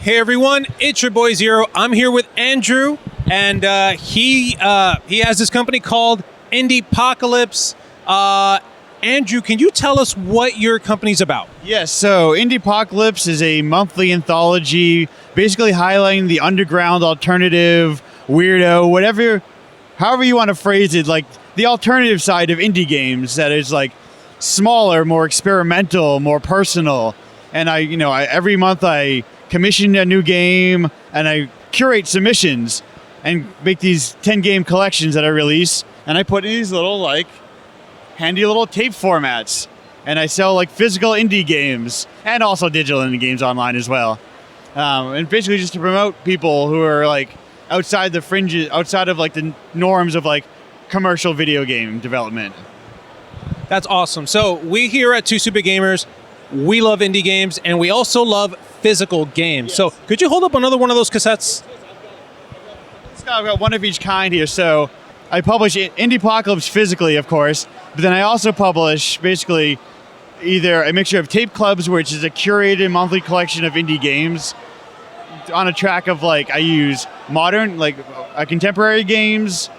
Hey everyone, it's your boy Zero. I'm here with Andrew, and he has this company called Indiepocalypse. Andrew, can you tell us what your company's about? Yes, so Indiepocalypse is a monthly anthology, basically highlighting the underground, alternative, weirdo, however you want to phrase it, like the alternative side of indie games that is like smaller, more experimental, more personal. And every month I commission a new game and I curate submissions and make these 10-game collections that I release, and I put in these little handy little tape formats, and I sell physical indie games and also digital indie games online as well, and basically just to promote people who are outside the fringes, outside of the norms of commercial video game development. That's awesome. So we here at Two Super Gamers, we love indie games and we also love physical games. Yes. So could you hold up another one of those cassettes? I've got one of each kind here. So I publish Indiepocalypse physically, of course, but then I also publish basically either a mixture of tape clubs, which is a curated monthly collection of indie games on a track of I use modern, contemporary games,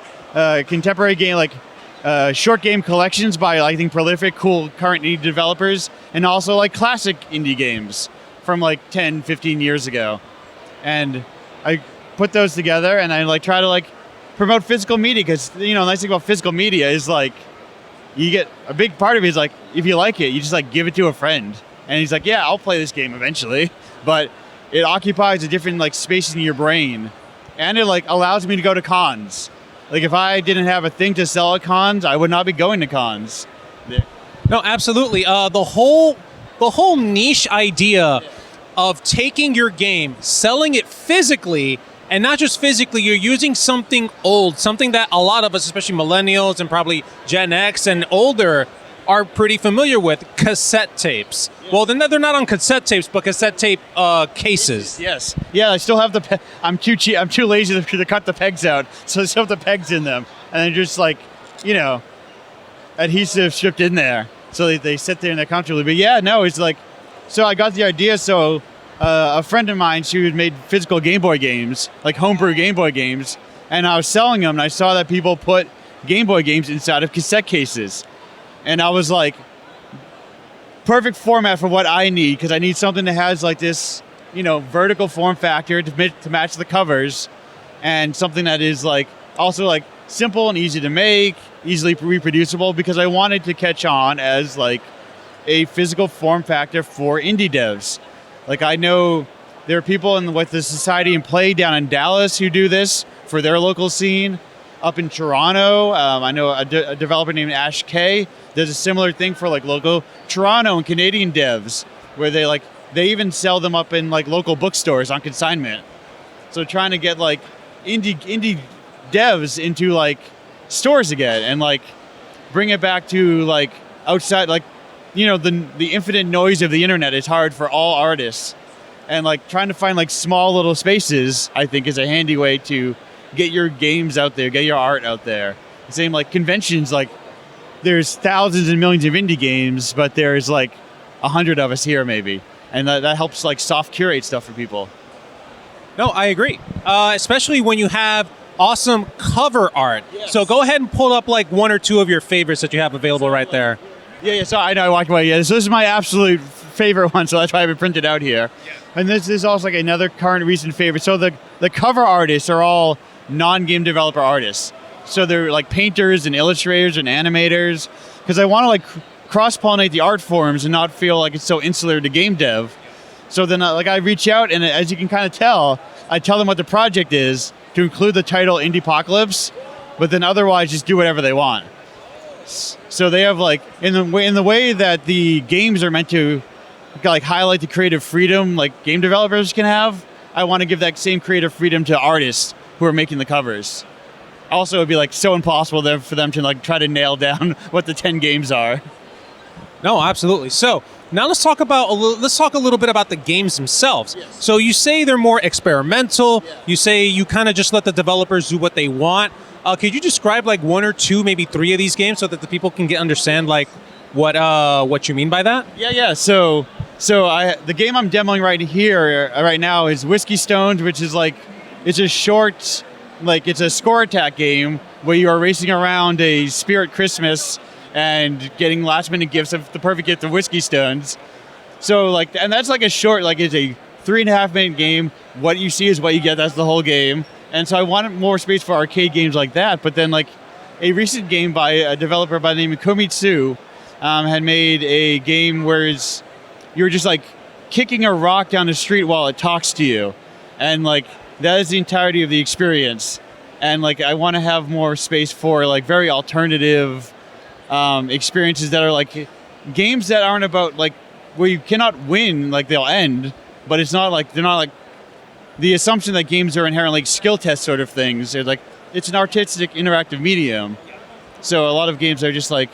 short game collections by I think prolific, cool current indie developers, and also classic indie games from 10, 15 years ago. And I put those together and I try to promote physical media, because the nice thing about physical media is you get a big part of it is if you like it, you just give it to a friend and he's yeah, I'll play this game eventually, but it occupies a different space in your brain, and it allows me to go to cons. If I didn't have a thing to sell at cons, I would not be going to cons. Yeah. No, absolutely. The whole niche idea of taking your game, selling it physically, and not just physically, you're using something old, something that a lot of us, especially millennials and probably Gen X and older, are pretty familiar with, cassette tapes. Yeah. Well, they're not on cassette tapes, but cassette tape cases. Yes. Yeah, I still have I'm too cheap. I'm too lazy to cut the pegs out, so I still have the pegs in them, and they're just adhesive stripped in there, so they sit there and they're comfortably. But yeah, no, it's so I got the idea. So a friend of mine, she had made physical Game Boy games, homebrew Game Boy games, and I was selling them, and I saw that people put Game Boy games inside of cassette cases. And I was perfect format for what I need, because I need something that has this, vertical form factor to match the covers, and something that is also simple and easy to make, easily reproducible, because I wanted to catch on as a physical form factor for indie devs. I know there are people in the Society and Play down in Dallas who do this for their local scene. Up in Toronto, I know a developer named Ash K does a similar thing for local Toronto and Canadian devs, where they even sell them up in local bookstores on consignment. So trying to get indie devs into stores again, and bring it back to outside, the infinite noise of the internet is hard for all artists, and trying to find small little spaces, I think, is a handy way to get your games out there, get your art out there. Same conventions, there's thousands and millions of indie games, but there's 100 of us here maybe. And that helps soft curate stuff for people. No, I agree. Especially when you have awesome cover art. Yes. So go ahead and pull up one or two of your favorites that you have available right there. Yeah, so I know I walked away. Yeah, so this is my absolute favorite one, so that's why I have it printed out here. Yeah. And this is also another current recent favorite. So the cover artists are all non-game developer artists. So they're painters and illustrators and animators, because I want to cross-pollinate the art forms and not feel it's so insular to game dev. So then I reach out, and as you can kind of tell, I tell them what the project is to include the title Indiepocalypse, but then otherwise just do whatever they want. So they have in the way that the games are meant to highlight the creative freedom game developers can have, I want to give that same creative freedom to artists who are making the covers. Also, it'd be so impossible for them to try to nail down what the 10 games are. No, absolutely. So now let's talk a little bit about the games themselves. Yes. So you say they're more experimental. Yeah. You say you kind of just let the developers do what they want. Could you describe one or two, maybe three of these games, so that the people can understand what you mean by that? Yeah. So So the game I'm demoing right now is Whiskey Stones, which is like, it's a short, like it's a score attack game where you are racing around a spirit Christmas and getting last minute gifts of the perfect gift of Whiskey Stones. So like, and that's like a short, like it's a 3.5 minute game. What you see is what you get. That's the whole game. And so I wanted more space for arcade games like that. But then like a recent game by a developer by the name of Komitsu had made a game where you're just like kicking a rock down the street while it talks to you. And like, that is the entirety of the experience. And like, I want to have more space for like very alternative experiences that are like games that aren't about like where you cannot win, like they'll end, but they're not like the assumption that games are inherently like skill test sort of things. They're like, it's an artistic interactive medium. So a lot of games are just like,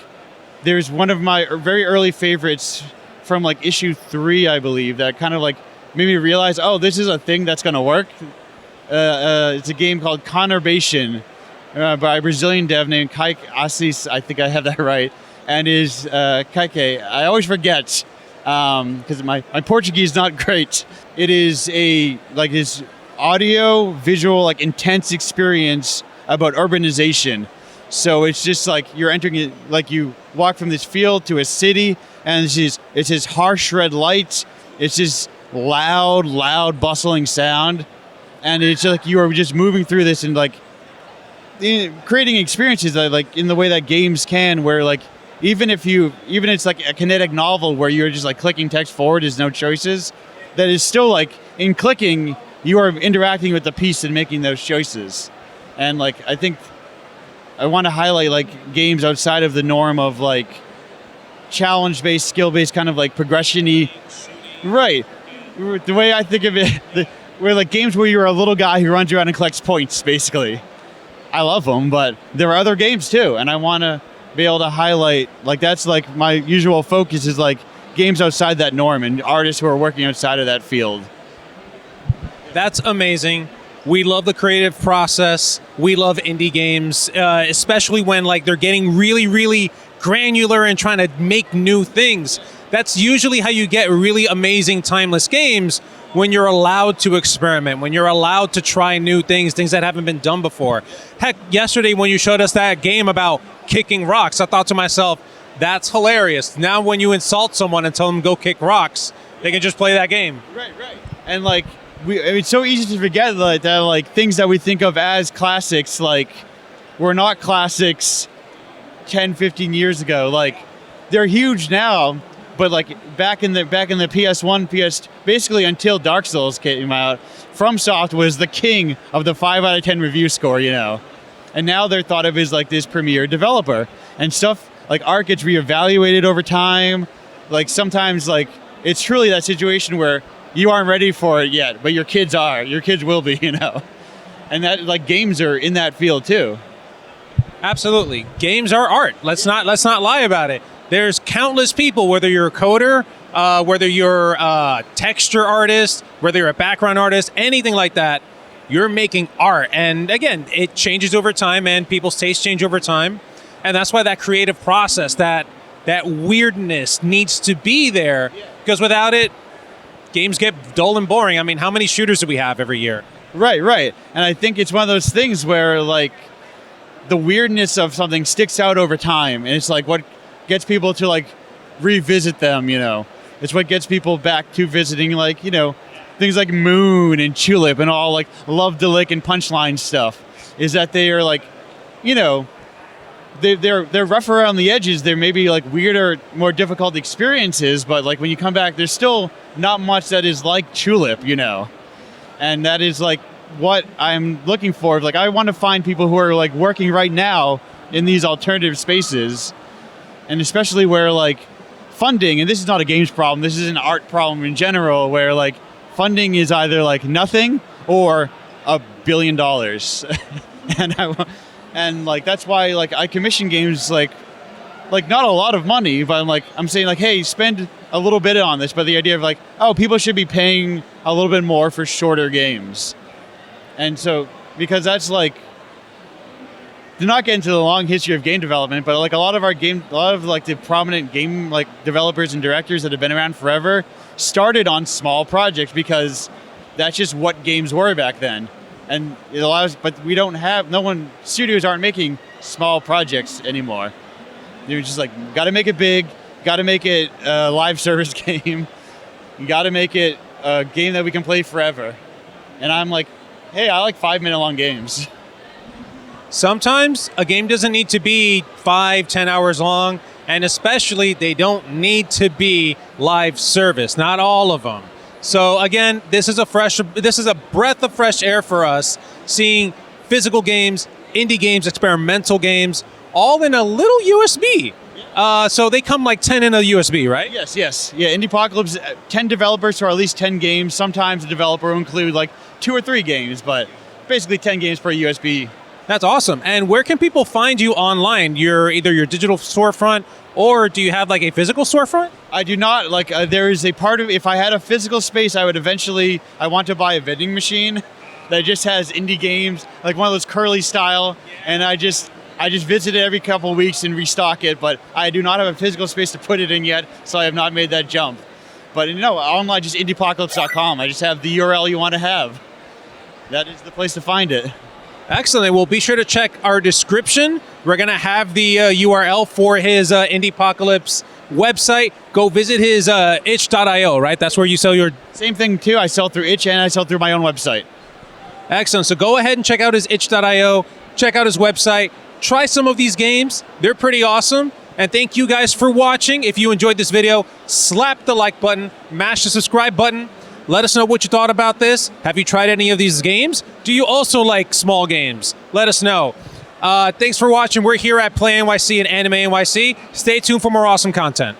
there's one of my very early favorites from like issue 3, I believe, that kind of like made me realize, oh, this is a thing that's going to work. It's a game called Conurbation by a Brazilian dev named Kaique Assis. I think I have that right. And is Kaique. I always forget because my Portuguese is not great. It is his audio, visual, like intense experience about urbanization. So it's just like you're entering it, like you walk from this field to a city, and it's this harsh red light. It's just loud, bustling sound. And it's like you are just moving through this and like creating experiences that like in the way that games can, where like even it's like a kinetic novel where you're just like clicking text forward, there's no choices. That is still like in clicking, you are interacting with the piece and making those choices. And like I think I want to highlight like games outside of the norm of like challenge-based, skill-based kind of like progression-y. Right. The way I think of it. We're like games where you're a little guy who runs around and collects points, basically. I love them, but there are other games too, and I want to be able to highlight, like that's like my usual focus is like games outside that norm and artists who are working outside of that field. That's amazing. We love the creative process. We love indie games, especially when like they're getting really, really granular and trying to make new things. That's usually how you get really amazing, timeless games. When you're allowed to experiment, when you're allowed to try new things that haven't been done before. Heck, yesterday when you showed us that game about kicking rocks, I thought to myself, that's hilarious. Now when you insult someone and tell them go kick rocks, they can just play that game. Right. And like, it's so easy to forget that like things that we think of as classics, like were not classics 10, 15 years ago. Like, they're huge now. But like back in the PS1, basically until Dark Souls came out, FromSoft was the king of the 5 out of 10 review score, you know. And now they're thought of as like this premier developer. And stuff like art gets reevaluated over time. Like sometimes like it's truly that situation where you aren't ready for it yet, but your kids are. Your kids will be, you know. And that like games are in that field too. Absolutely. Games are art. Let's not lie about it. There's countless people, whether you're a coder, whether you're a texture artist, whether you're a background artist, anything like that, you're making art. And again, it changes over time and people's tastes change over time. And that's why that creative process, that weirdness needs to be there, because without it, games get dull and boring. I mean, how many shooters do we have every year? Right. And I think it's one of those things where like the weirdness of something sticks out over time. And it's like what gets people to like revisit them, you know. It's what gets people back to visiting like, you know, things like Moon and Tulip and all like Love to Lick and Punchline stuff, is that they are like, you know, they're rough around the edges. They're maybe like weirder, more difficult experiences, but like when you come back, there's still not much that is like Tulip, you know. And that is like what I'm looking for. Like I want to find people who are like working right now in these alternative spaces. And especially where like funding, and this is not a games problem, this is an art problem in general, where like funding is either like nothing or $1 billion. and like that's why like I commission games like not a lot of money, but I'm saying like, hey, spend a little bit on this, but the idea of like, oh, people should be paying a little bit more for shorter games. And so because that's like do not get into the long history of game development, but like a lot of like the prominent game like developers and directors that have been around forever started on small projects because that's just what games were back then. And it allows, but we don't have, studios aren't making small projects anymore. They're just like, got to make it big, got to make it a live service game, you got to make it a game that we can play forever. And I'm like, hey, I like 5-minute long games. Sometimes a game doesn't need to be 5-10 hours long, and especially they don't need to be live service. Not all of them. So again, this is a breath of fresh air for us, seeing physical games, indie games, experimental games, all in a little USB. So they come like 10 in a USB, right? Yes. Yeah, Indiepocalypse, 10 developers for at least 10 games. Sometimes the developer will include like 2 or 3 games, but basically 10 games per USB. That's awesome. And where can people find you online? Either your digital storefront, or do you have like a physical storefront? I do not. Like there is a part of, if I had a physical space, I want to buy a vending machine that just has indie games, like one of those curly style, and I just visit it every couple of weeks and restock it, but I do not have a physical space to put it in yet, so I have not made that jump. But online, just indiepocalypse.com. I just have the URL you want to have. That is the place to find it. Excellent. Well, be sure to check our description. We're going to have the URL for his Indiepocalypse website. Go visit his itch.io, right? That's where you sell your... Same thing, too. I sell through itch and I sell through my own website. Excellent. So go ahead and check out his itch.io. Check out his website. Try some of these games. They're pretty awesome. And thank you guys for watching. If you enjoyed this video, slap the like button, mash the subscribe button. Let us know what you thought about this. Have you tried any of these games? Do you also like small games? Let us know. Thanks for watching. We're here at Play NYC and Anime NYC. Stay tuned for more awesome content.